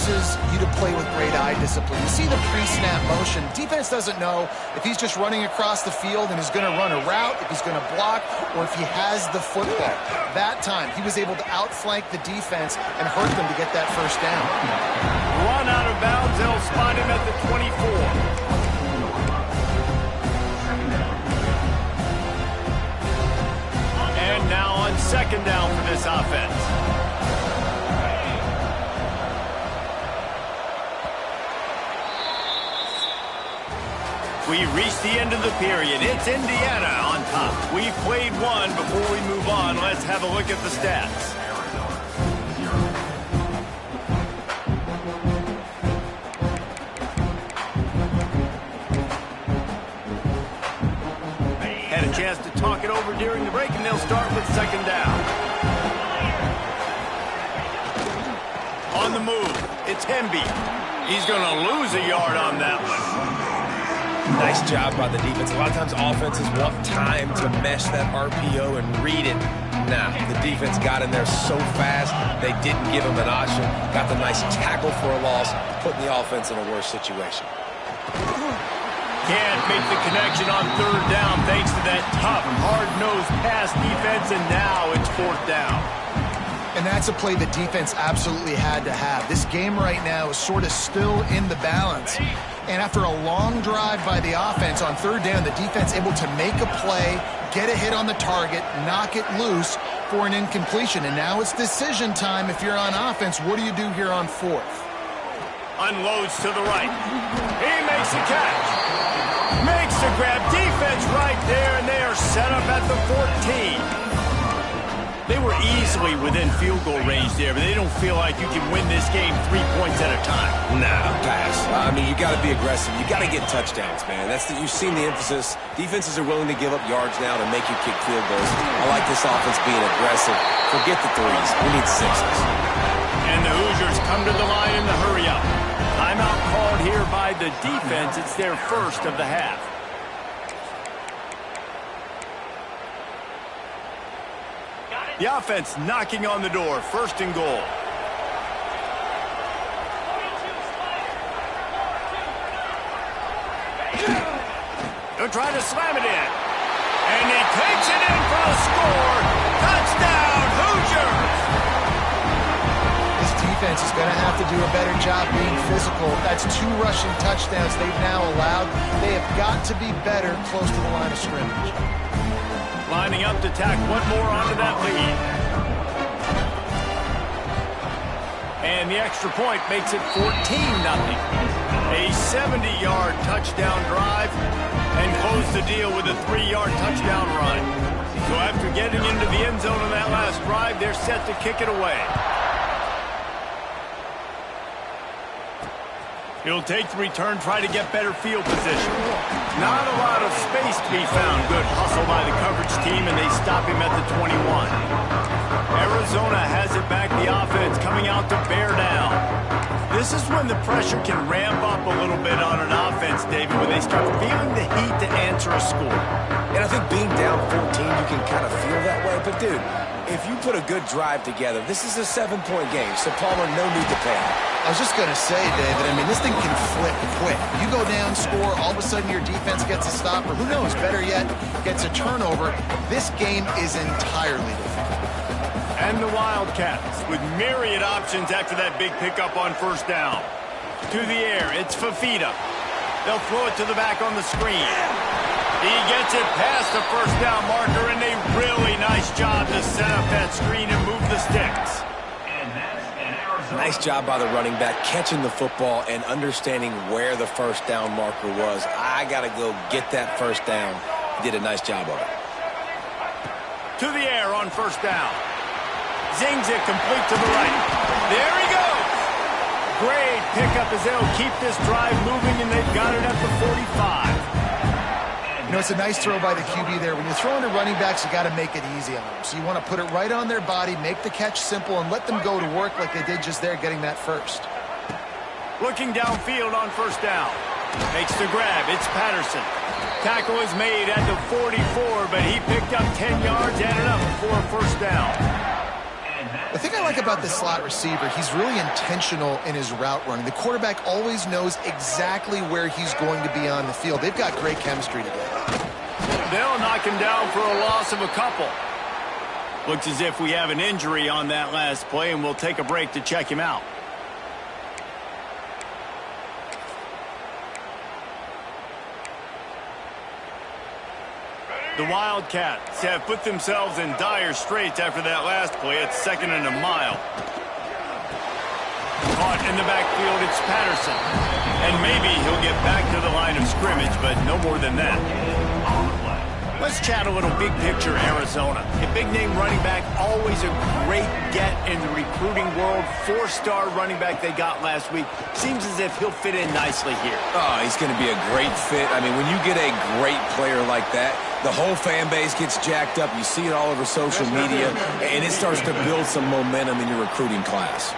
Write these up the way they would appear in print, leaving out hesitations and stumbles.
forces you to play with great eye discipline. You see the pre-snap motion. Defense doesn't know if he's just running across the field and is going to run a route, if he's going to block, or if he has the football. That time, he was able to outflank the defense and hurt them to get that first down. Run out of bounds. They'll spot him at the 24. And now on second down for this offense. We reached the end of the period. It's Indiana on top. We've played one. Before we move on, let's have a look at the stats. Had a chance to talk it over during the break, and they'll start with second down. On the move, it's Hemby. He's going to lose a yard on that one. Nice job by the defense. A lot of times offenses want time to mesh that RPO and read it. Nah, the defense got in there so fast, they didn't give him an option. Got the nice tackle for a loss, putting the offense in a worse situation. Can't make the connection on third down thanks to that tough, hard-nosed pass defense, and now it's fourth down. And that's a play the defense absolutely had to have. This game right now is sort of still in the balance. And after a long drive by the offense on third down, the defense able to make a play, get a hit on the target, knock it loose for an incompletion. And now it's decision time if you're on offense. What do you do here on fourth? Unloads to the right. He makes the catch. Makes the grab. Defense right there, and they are set up at the 14. They were easily within field goal range there, but they don't feel like you can win this game 3 points at a time. Nah, pass. I mean, you got to be aggressive. You got to get touchdowns, man. You've seen the emphasis. Defenses are willing to give up yards now to make you kick field goals. I like this offense being aggressive. Forget the threes. We need sixes. And the Hoosiers come to the line in the hurry up. Timeout called here by the defense. It's their first of the half. The offense knocking on the door. First and goal. They'll try to slam it in. And he takes it in for the score. Touchdown, Hoosiers! This defense is going to have to do a better job being physical. That's 2 rushing touchdowns they've now allowed. They have got to be better close to the line of scrimmage. Lining up to tack one more onto that lead. And the extra point makes it 14-0. A 70-yard touchdown drive and close the deal with a 3-yard touchdown run. So after getting into the end zone on that last drive, they're set to kick it away. He'll take the return, try to get better field position. Not a lot of space to be found. Good hustle by the coverage team, and they stop him at the 21. Arizona has it back. The offense coming out to bear down. This is when the pressure can ramp up a little bit on an offense, David, when they start feeling the heat to answer a score. And I think being down 14, you can kind of feel that way. But, dude, if you put a good drive together, this is a 7-point game. So, Palmer, no need to panic. I was just going to say, David, I mean, this thing can flip quick. You go down, score, all of a sudden your defense gets a stop, or who knows, better yet, gets a turnover. This game is entirely different. And the Wildcats with myriad options after that big pickup on first down. To the air, it's Fafita. They'll throw it to the back on the screen. He gets it past the first down marker, and a really nice job to set up that screen and move the sticks. Nice job by the running back, catching the football and understanding where the first down marker was. I got to go get that first down. He did a nice job of it. To the air on first down. Zings it complete to the right. There he goes. Great pickup as they'll keep this drive moving, and they've got it at the 45. You know, it's a nice throw by the QB there. When you're throwing to running backs, you got to make it easy on them. So you want to put it right on their body, make the catch simple, and let them go to work like they did just there, getting that first. Looking downfield on first down. Makes the grab. It's Patterson. Tackle is made at the 44, but he picked up 10 yards, added up for a first down. The thing I like about this slot receiver, he's really intentional in his route running. The quarterback always knows exactly where he's going to be on the field. They've got great chemistry together. They'll knock him down for a loss of a couple. Looks as if we have an injury on that last play, and we'll take a break to check him out. The Wildcats have put themselves in dire straits after that last play. It's 2nd and a mile. Caught in the backfield, it's Patterson. And maybe he'll get back to the line of scrimmage, but no more than that. Let's chat a little big picture Arizona. A big-name running back, always a great get in the recruiting world. 4-star running back they got last week. Seems as if he'll fit in nicely here. Oh, he's going to be a great fit. I mean, when you get a great player like that, the whole fan base gets jacked up. You see it all over social media, and it starts to build some momentum in your recruiting class.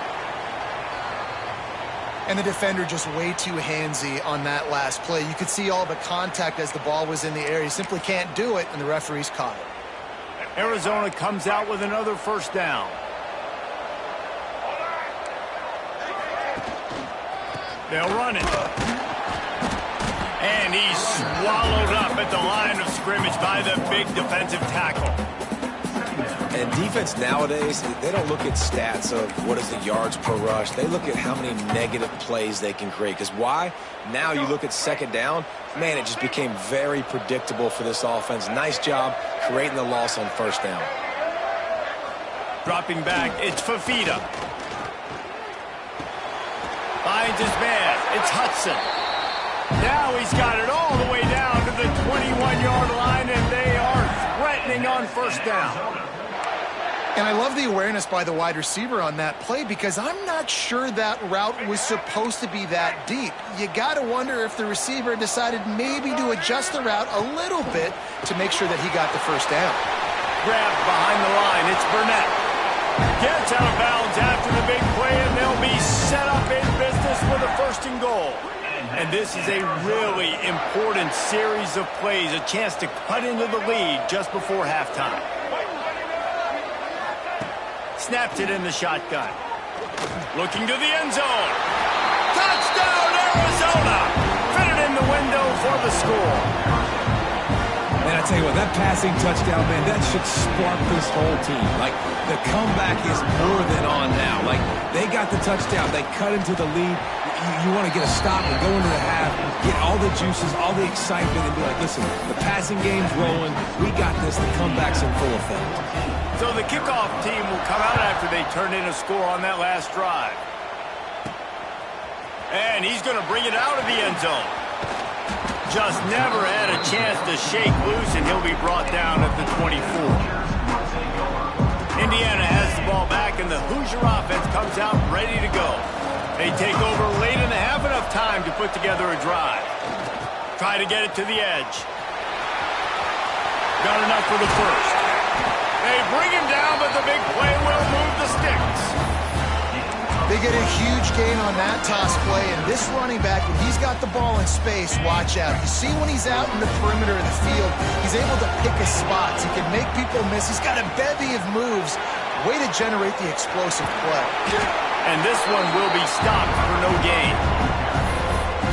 And the defender just way too handsy on that last play. You could see all the contact as the ball was in the air. He simply can't do it, and the referees caught it. Arizona comes out with another 1st down. They'll run it. And he's swallowed up at the line of scrimmage by the big defensive tackle. And defense nowadays, they don't look at stats of what is the yards per rush. They look at how many negative plays they can create. Because why? Now you look at 2nd down, man, it just became very predictable for this offense. Nice job creating the loss on 1st down. Dropping back, it's Fafita. Finds his man, it's Hudson. Now he's got it all the way down to the 21-yard line, and they are threatening on 1st down. And I love the awareness by the wide receiver on that play because I'm not sure that route was supposed to be that deep. You got to wonder if the receiver decided maybe to adjust the route a little bit to make sure that he got the 1st down. Grabbed behind the line, it's Burnett. Gets out of bounds after the big play, and they'll be set up in business with a 1st and goal. And this is a really important series of plays, a chance to cut into the lead just before halftime. Snapped it in the shotgun. Looking to the end zone. Touchdown, Arizona! Fitted in the window for the score. And I tell you what, that passing touchdown, man, that should spark this whole team. Like, the comeback is more than on now. Like, they got the touchdown. They cut into the lead. You want to get a stop and go into the half, get all the juices, all the excitement, and be like, listen, the passing game's rolling. We got this. The comeback's in full effect. So the kickoff team will come out after they turn in a score on that last drive. And he's going to bring it out of the end zone. Just never had a chance to shake loose, and he'll be brought down at the 24. Indiana has the ball back, and the Hoosier offense comes out ready to go. They take over late in the half, enough time to put together a drive. Try to get it to the edge. Got enough for the 1st. They bring him down, but the big play will move the sticks. They get a huge gain on that toss play, and this running back, when he's got the ball in space, watch out. You see when he's out in the perimeter of the field, he's able to pick his spots. He can make people miss. He's got a bevy of moves. Way to generate the explosive play. And this one will be stopped for no gain.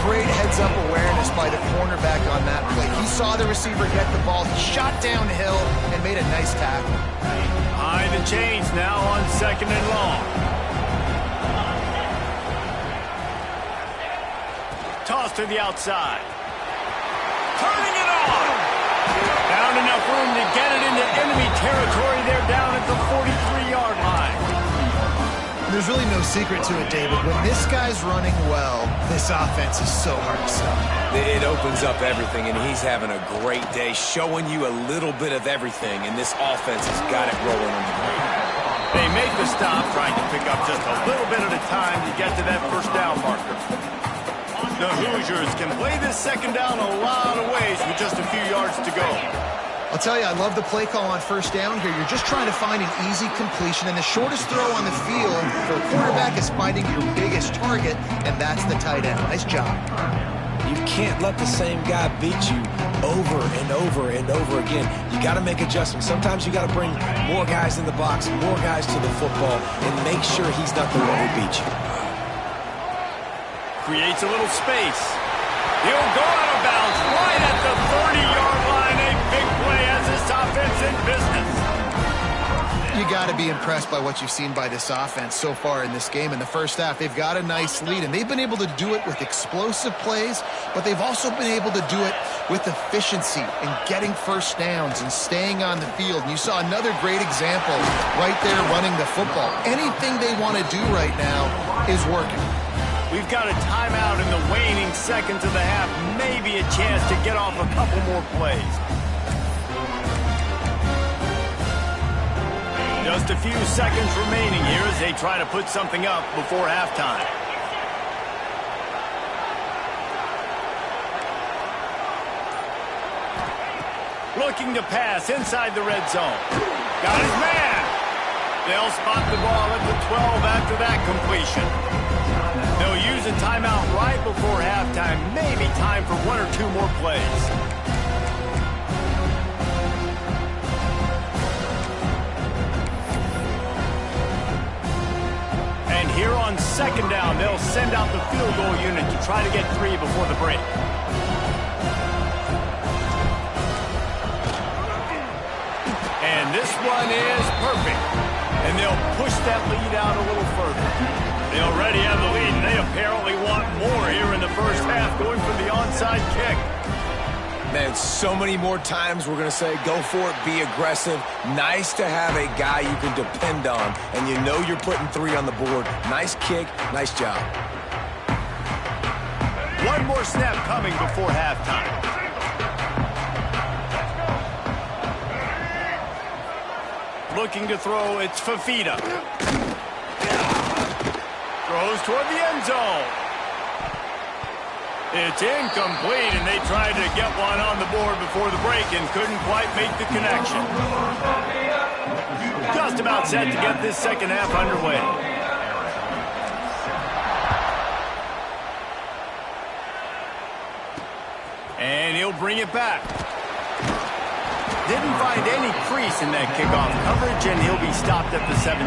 Great heads-up awareness by the cornerback on that play. He saw the receiver get the ball. He shot downhill and made a nice tackle. High the chains now on 2nd and long. Toss to the outside. Turning it on. Found enough room to get it into enemy territory. They're down at the 43-yard line. There's really no secret to it, David. When this guy's running well, this offense is so hard to stop. It opens up everything, and he's having a great day, showing you a little bit of everything, and this offense has got it rolling on the ground. They make the stop, trying to pick up just a little bit at a time to get to that 1st down marker. The Hoosiers can play this 2nd down a lot of ways with just a few yards to go. I'll tell you, I love the play call on 1st down here. You're just trying to find an easy completion, and the shortest throw on the field for a quarterback is finding your biggest target, and that's the tight end. Nice job. You can't let the same guy beat you over and over and over again. You got to make adjustments. Sometimes you got to bring more guys in the box, more guys to the football, and make sure he's not the one who beats you. Creates a little space. He'll go out of bounds right at the 30-yard line. A big play as this offense in business. You got to be impressed by what you've seen by this offense so far in this game. In the first half, they've got a nice lead, and they've been able to do it with explosive plays, but they've also been able to do it with efficiency and getting first downs and staying on the field. And you saw another great example right there running the football. Anything they want to do right now is working. We've got a timeout in the waning seconds of the half. Maybe a chance to get off a couple more plays. Just a few seconds remaining here as they try to put something up before halftime. Looking to pass inside the red zone. Got his man. They'll spot the ball at the 12 after that completion. They'll use a timeout right before halftime. Maybe time for one or two more plays. And here on second down, they'll send out the field goal unit to try to get 3 before the break. And this one is perfect. And they'll push that lead out a little further. They already have the lead, and they apparently want more here in the first half, going for the onside kick. Man, so many more times we're going to say, go for it, be aggressive. Nice to have a guy you can depend on, and you know you're putting 3 on the board. Nice kick, nice job. One more snap coming before halftime. Looking to throw, it's Fafita. Throws toward the end zone. It's incomplete, and they tried to get one on the board before the break and couldn't quite make the connection. Just about set to get this second half underway. And he'll bring it back. Didn't find any crease in that kickoff coverage, and he'll be stopped at the 17.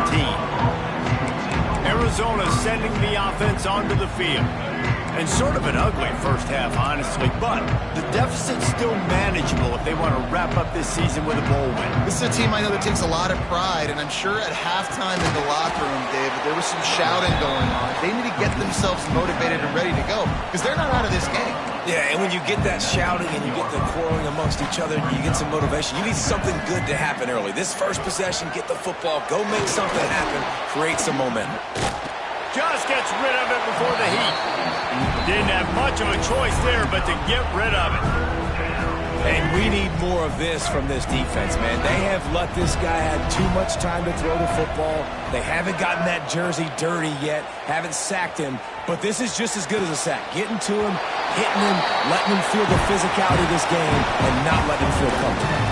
Arizona sending the offense onto the field. And sort of an ugly first half, honestly, but the deficit's still manageable if they want to wrap up this season with a bowl win. This is a team I know that takes a lot of pride, and I'm sure at halftime in the locker room, David, there was some shouting going on. They need to get themselves motivated and ready to go, because they're not out of this game. Yeah, and when you get that shouting and you get the quarreling amongst each other, you get some motivation. You need something good to happen early. This first possession, get the football, go make something happen, create some momentum. Just gets rid of it before the heat. Didn't have much of a choice there, but to get rid of it. And we need more of this from this defense, man. They have let this guy have too much time to throw the football. They haven't gotten that jersey dirty yet, haven't sacked him, but this is just as good as a sack. Getting to him, hitting him, letting him feel the physicality of this game, and not letting him feel comfortable.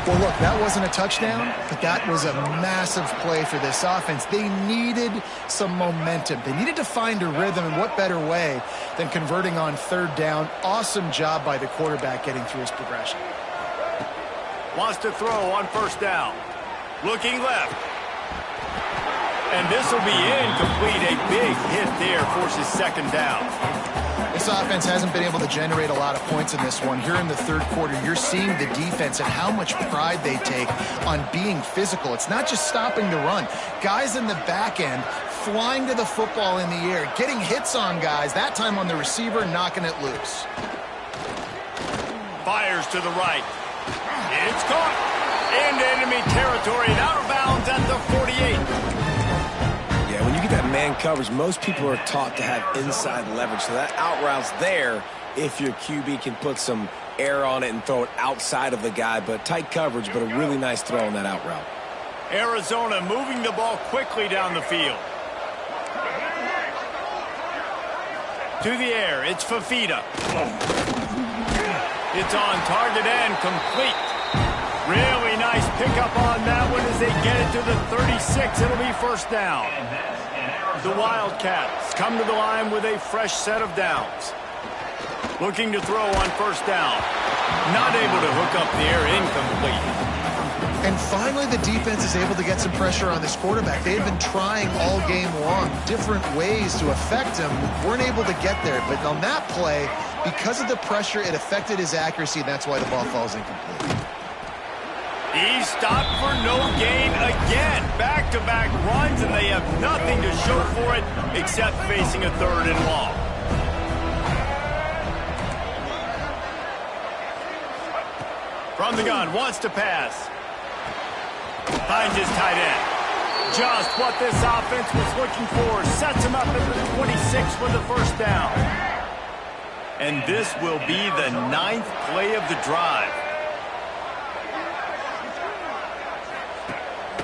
Well, look, that wasn't a touchdown, but that was a massive play for this offense. They needed some momentum. They needed to find a rhythm, and what better way than converting on third down. Awesome job by the quarterback getting through his progression. Wants to throw on first down. Looking left. And this will be incomplete. A big hit there forces second down. This offense hasn't been able to generate a lot of points in this one. Here in the third quarter, you're seeing the defense and how much pride they take on being physical. It's not just stopping the run. Guys in the back end flying to the football in the air, getting hits on guys, that time on the receiver, knocking it loose. Fires to the right. It's caught into enemy territory and out of bounds at the 48. When you get that man coverage, most people are taught to have inside leverage. So that out route's there if your QB can put some air on it and throw it outside of the guy. But tight coverage, but a really nice throw on that out route. Arizona moving the ball quickly down the field. To the air, it's Fafita. It's on target and complete. Really nice pickup on that one as they get it to the 36. It'll be first down. The Wildcats come to the line with a fresh set of downs. Looking to throw on first down. Not able to hook up the air, incomplete. And finally, the defense is able to get some pressure on this quarterback. They had been trying all game long different ways to affect him. Weren't able to get there. But on that play, because of the pressure, it affected his accuracy, and that's why the ball falls incomplete. He's stopped for no gain again. Back-to-back runs, and they have nothing to show for it except facing a 3rd and long. From the gun, wants to pass. Finds his tight end. Just what this offense was looking for. Sets him up at the 26 for the first down. And this will be the 9th play of the drive.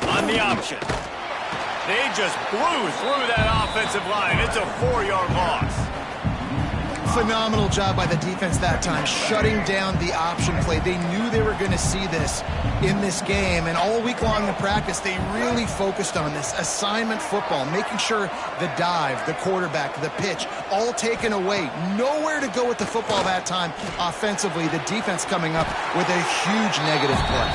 On the option. They just blew through that offensive line. It's a 4-yard loss. Phenomenal job by the defense that time, shutting down the option play. They knew they were going to see this in this game, and all week long in practice, they really focused on this assignment football, making sure the dive, the quarterback, the pitch, all taken away. Nowhere to go with the football that time offensively. The defense coming up with a huge negative play.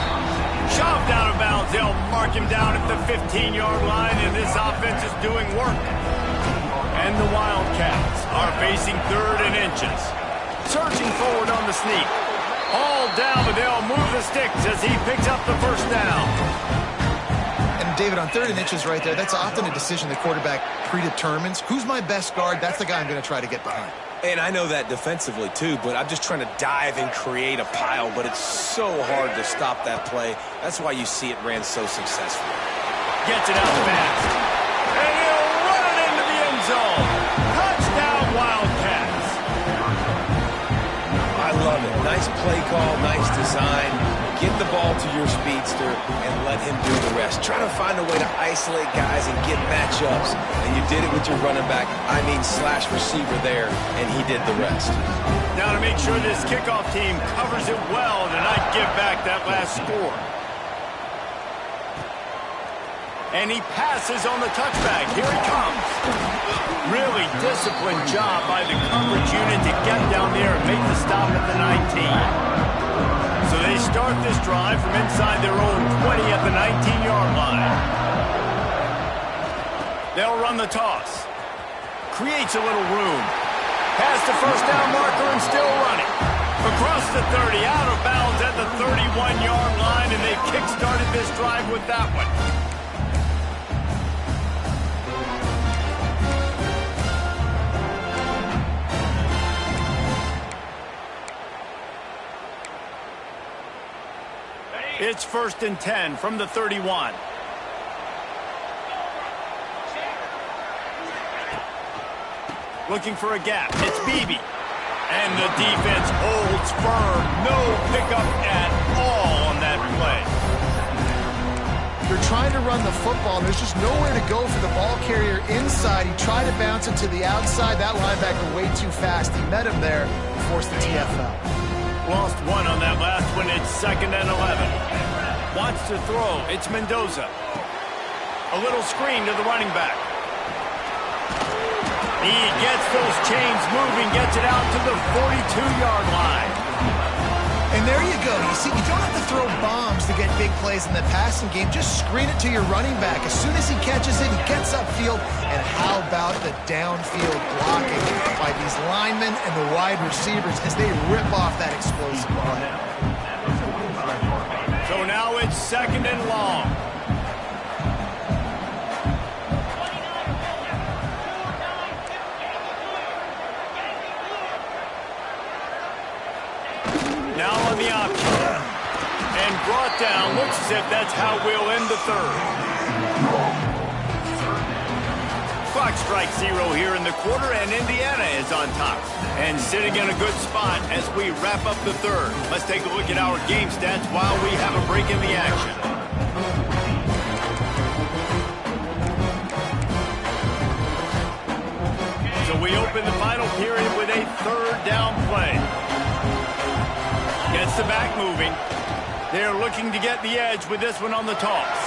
Shoved out of bounds. They'll mark him down at the 15-yard line, and this offense is doing work. And the Wildcats are facing 3rd and inches. Surging forward on the sneak. All down, but they'll move the sticks as he picks up the first down. And David, on 3rd and inches right there, that's often a decision the quarterback predetermines. Who's my best guard? That's the guy I'm going to try to get behind. And I know that defensively, too, but I'm just trying to dive and create a pile, but it's so hard to stop that play. That's why you see it ran so successfully. Gets it out fast. And he'll run it into the end zone. Touchdown, Wildcats. I love it. Nice play call, nice design. Get the ball to your speedster and let him do the rest. Try to find a way to isolate guys and get matchups. And you did it with your running back, slash receiver there, and he did the rest. Now to make sure this kickoff team covers it well to not give back that last score. And he passes on the touchback. Here he comes. Really disciplined job by the coverage unit to get down there and make the stop at the 19. So they start this drive from inside their own 20 at the 19-yard line. They'll run the toss. Creates a little room. Past the first down marker and still running. Across the 30, out of bounds at the 31-yard line, and they kick-started this drive with that one. It's 1st and 10 from the 31. Looking for a gap. It's Beebe. And the defense holds firm. No pickup at all on that play. They're trying to run the football, and there's just nowhere to go for the ball carrier inside. He tried to bounce it to the outside. That linebacker way too fast. He met him there and forced the TFL. Lost one on that last one. It's 2nd and 11. Wants to throw. It's Mendoza. A little screen to the running back. He gets those chains moving, gets it out to the 42-yard line. And there you go. You see, you don't have to throw bombs to get big plays in the passing game. Just screen it to your running back. As soon as he catches it, he gets upfield. And how about the downfield blocking by these linemen and the wide receivers as they rip off that explosive play. So now it's 2nd and long. Now on the option. And brought down. Looks as if that's how we'll end the 3rd. Clock strikes 0 here in the quarter, and Indiana is on top. And sitting in a good spot as we wrap up the 3rd. Let's take a look at our game stats while we have a break in the action. So we open the final period with a 3rd down play. Gets the back moving. They're looking to get the edge with this one on the toss.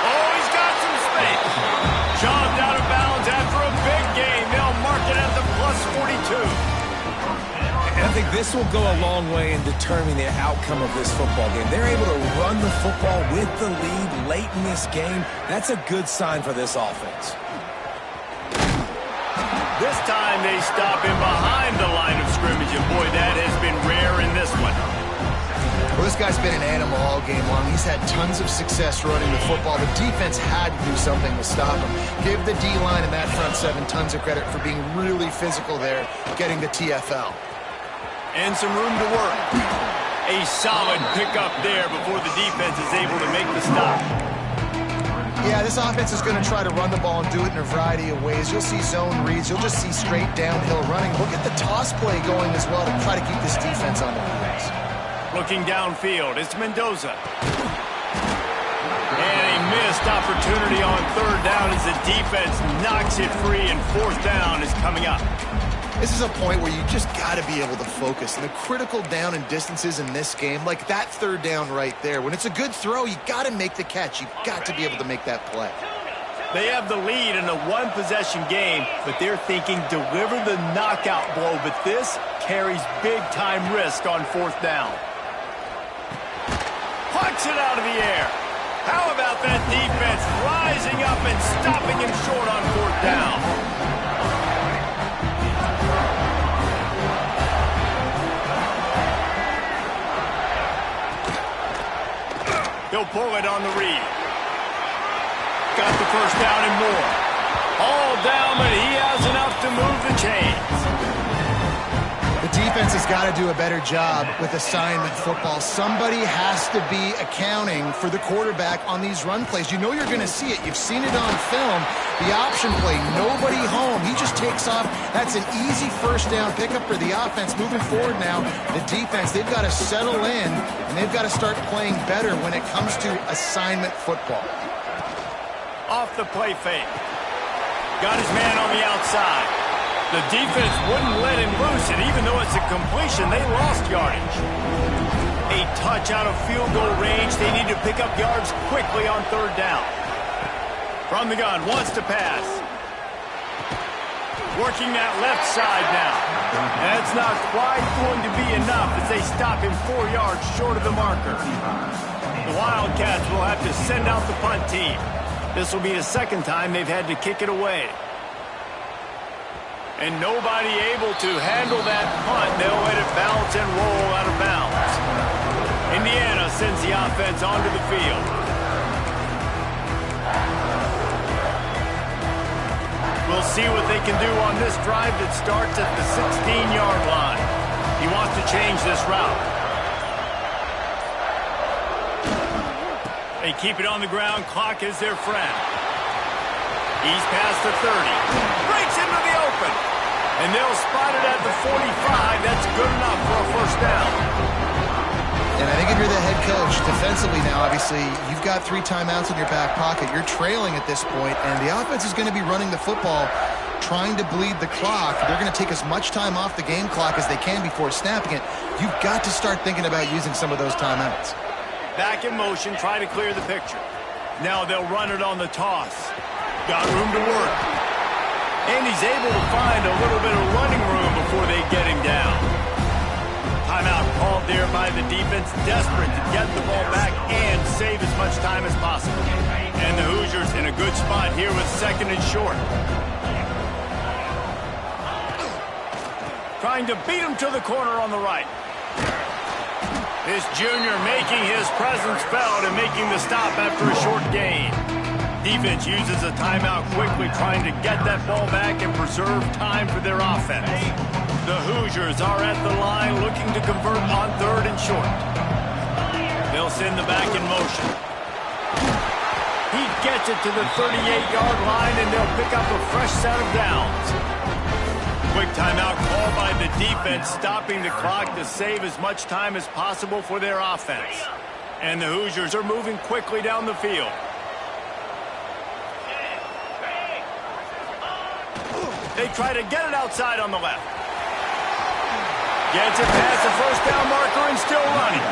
Oh, he's got some space. Shoved out of bounds after a big gain. They'll mark it at the +42. think this will go a long way in determining the outcome of this football game. They're able to run the football with the lead late in this game. That's a good sign for this offense. This time they stop him behind the line of scrimmage, and boy, that has been rare in this one. Well, this guy's been an animal all game long. He's had tons of success running the football. The defense had to do something to stop him. Give the D-line and that front seven tons of credit for being really physical there, getting the TFL. And some room to work. A solid pickup there before the defense is able to make the stop. Yeah, this offense is going to try to run the ball and do it in a variety of ways. You'll see zone reads. You'll just see straight downhill running. Look at the toss play going as well to try to keep this defense on the heels. Looking downfield, it's Mendoza. And a missed opportunity on third down as the defense knocks it free, and fourth down is coming up. This is a point where you just got to be able to focus. And the critical down and distances in this game, like that third down right there, when it's a good throw, you got to make the catch. You've got to be able to make that play. They have the lead in a one-possession game, but they're thinking deliver the knockout blow. But this carries big-time risk on fourth down. Punch it out of the air. How about that defense rising up and stopping him short on fourth down? He'll pull it on the read. Got the first down and more. All down, but he has enough to move the chains. The defense has got to do a better job with assignment football. Somebody has to be accounting for the quarterback on these run plays. You know you're going to see it. You've seen it on film. The option play, nobody home. He just takes off. That's an easy first down pickup for the offense. Moving forward now, the defense, they've got to settle in, and they've got to start playing better when it comes to assignment football. Off the play fake. Got his man on the outside. The defense wouldn't let him loose, and even though it's a completion, they lost yardage. A touch out of field goal range. They need to pick up yards quickly on third down. From the gun, wants to pass. Working that left side now. That's not quite going to be enough as they stop him 4 yards short of the marker. The Wildcats will have to send out the punt team. This will be the second time they've had to kick it away. And nobody able to handle that punt. They'll let it bounce and roll out of bounds. Indiana sends the offense onto the field. We'll see what they can do on this drive that starts at the 16-yard line. He wants to change this route. They keep it on the ground. Clock is their friend. He's past the 30. Breaks into the open. And they'll spot it at the 45. That's good enough for a first down. And I think if you're the head coach, defensively now, obviously, you've got 3 timeouts in your back pocket. You're trailing at this point, and the offense is going to be running the football, trying to bleed the clock. They're going to take as much time off the game clock as they can before snapping it. You've got to start thinking about using some of those timeouts. Back in motion, try to clear the picture. Now they'll run it on the toss. Got room to work. And he's able to find a little bit of running room before they get him down. Timeout called there by the defense, desperate to get the ball back and save as much time as possible. And the Hoosiers in a good spot here with second and short. Trying to beat him to the corner on the right. This junior making his presence felt and making the stop after a short gain. Defense uses a timeout quickly, trying to get that ball back and preserve time for their offense. The Hoosiers are at the line looking to convert on third and short. They'll send the back in motion. He gets it to the 38-yard line, and they'll pick up a fresh set of downs. Quick timeout called by the defense, stopping the clock to save as much time as possible for their offense. And the Hoosiers are moving quickly down the field. They try to get it outside on the left. Gets it past the first down marker and still running.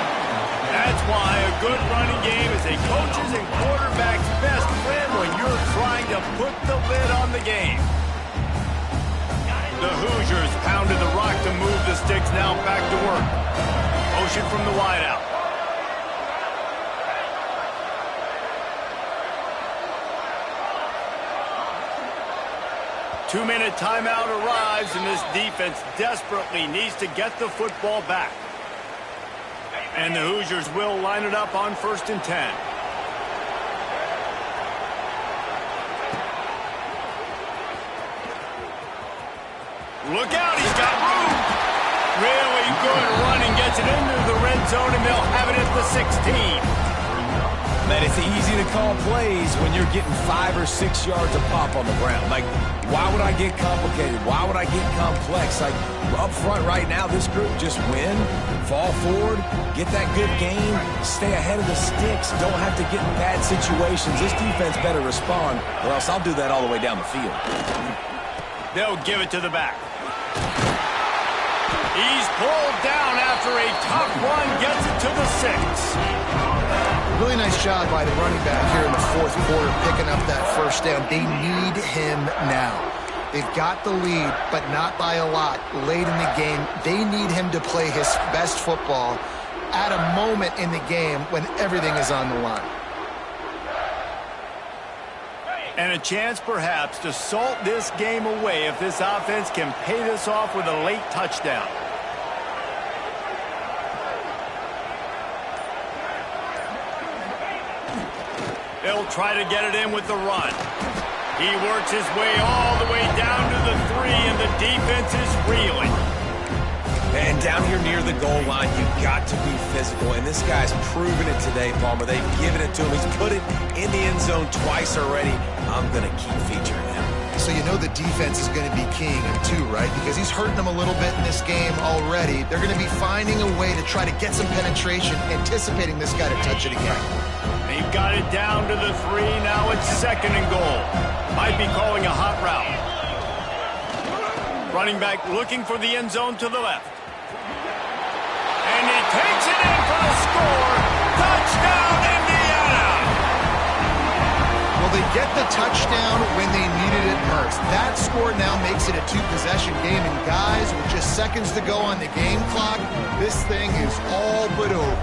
That's why a good running game is a coach's and quarterback's best friend when you're trying to put the lid on the game. The Hoosiers pounded the rock to move the sticks now back to work. Motion from the wideout. Two-minute timeout arrives, and this defense desperately needs to get the football back. And the Hoosiers will line it up on 1st and 10. Look out, he's got room. Really good running, gets it into the red zone, and they'll have it at the 16. Man, it's easy to call plays when you're getting 5 or 6 yards of pop on the ground. Like, why would I get complicated? Why would I get complex? Like, up front right now, this group just win, fall forward, get that good game, stay ahead of the sticks, don't have to get in bad situations. This defense better respond, or else I'll do that all the way down the field. They'll give it to the back. He's pulled down after a tough run, gets it to the 6. Really nice job by the running back here in the 4th quarter, picking up that 1st down. They need him now. They've got the lead, but not by a lot late in the game. They need him to play his best football at a moment in the game when everything is on the line. And a chance perhaps to salt this game away if this offense can pay this off with a late touchdown. They'll try to get it in with the run. He works his way all the way down to the 3, and the defense is reeling. And down here near the goal line, you've got to be physical. And this guy's proven it today, Palmer. They've given it to him. He's put it in the end zone twice already. I'm going to keep featuring him. So you know the defense is going to be keying him too, right? Because he's hurting them a little bit in this game already. They're going to be finding a way to try to get some penetration, anticipating this guy to touch it again. They've got it down to the 3. Now it's 2nd and goal. Might be calling a hot route. Running back looking for the end zone to the left. And he takes it in for the score. Touchdown, Indiana! Well, they get the touchdown when they needed it most. That score now makes it a 2-possession game. And guys, with just seconds to go on the game clock, this thing is all but over.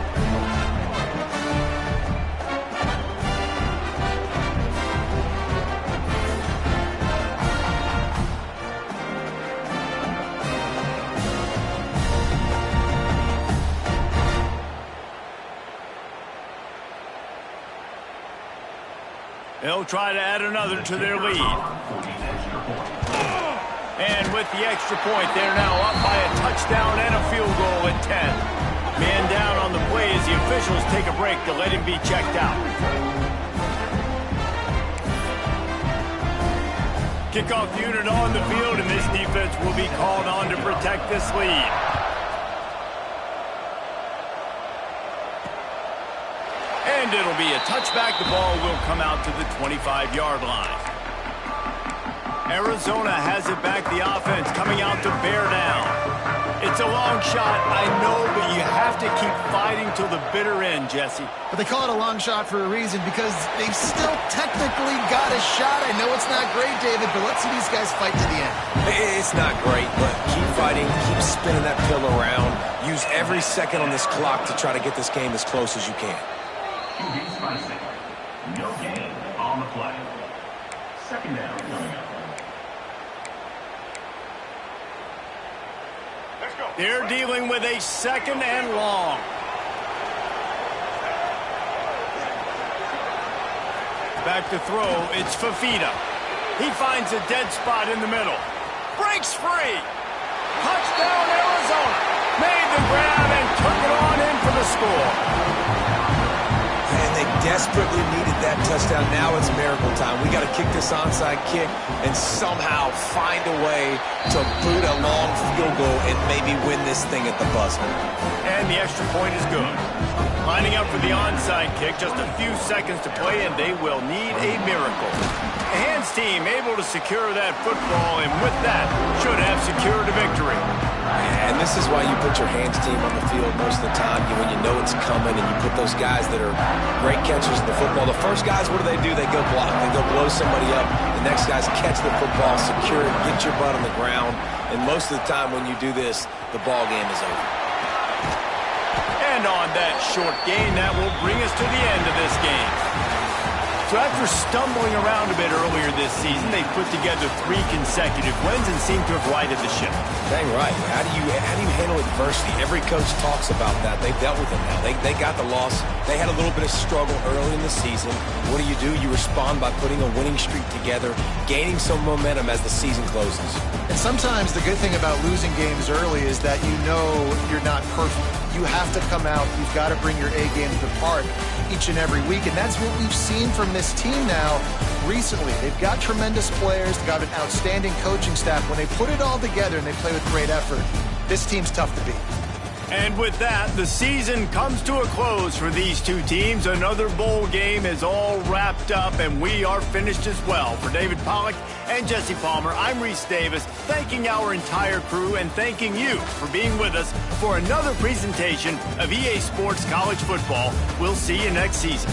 They'll try to add another to their lead. And with the extra point, they're now up by a touchdown and a field goal at 10. Man down on the play as the officials take a break to let him be checked out. Kickoff unit on the field, and this defense will be called on to protect this lead. And it'll be a touchback. The ball will come out to the 25-yard line. Arizona has it back. The offense coming out to bear down. It's a long shot, I know, but you have to keep fighting till the bitter end, Jesse. But they call it a long shot for a reason, because they've still technically got a shot. I know it's not great, David, but let's see these guys fight to the end. It's not great, but keep fighting, keep spinning that pill around. Use every second on this clock to try to get this game as close as you can. No gain on the play. 2nd down coming up. They're dealing with a 2nd and long. Back to throw, it's Fafita. He finds a dead spot in the middle. Breaks free. Touchdown, Arizona. Made the grab and took it on in for the score. And they desperately needed that touchdown. Now it's miracle time. We got to kick this onside kick and somehow find a way to boot a long field goal and maybe win this thing at the buzzer. And the extra point is good. Lining up for the onside kick, just a few seconds to play, and they will need a miracle. The hands team able to secure that football, and with that, should have secured a victory. And this is why you put your hands team on the field most of the time when you know it's coming, and you put those guys that are great catchers in the football. The first guys, what do? They go block. They go blow somebody up. The next guys catch the football, secure it, get your butt on the ground. And most of the time when you do this, the ball game is over. And on that short gain, that will bring us to the end of this game. So after stumbling around a bit earlier this season, they put together 3 consecutive wins and seem to have righted the ship. Dang right. How do you handle adversity? Every coach talks about that. They've dealt with it now. They got the loss. They had a little bit of struggle early in the season. What do? You respond by putting a winning streak together, gaining some momentum as the season closes. And sometimes the good thing about losing games early is that you know you're not perfect. You have to come out. You've got to bring your A game to the park each and every week. And that's what we've seen from this team now recently. They've got tremendous players. They've got an outstanding coaching staff. When they put it all together and they play with great effort, this team's tough to beat. And with that, the season comes to a close for these two teams. Another bowl game is all wrapped up, and we are finished as well. For David Pollack and Jesse Palmer, I'm Reese Davis, thanking our entire crew and thanking you for being with us for another presentation of EA Sports College Football. We'll see you next season.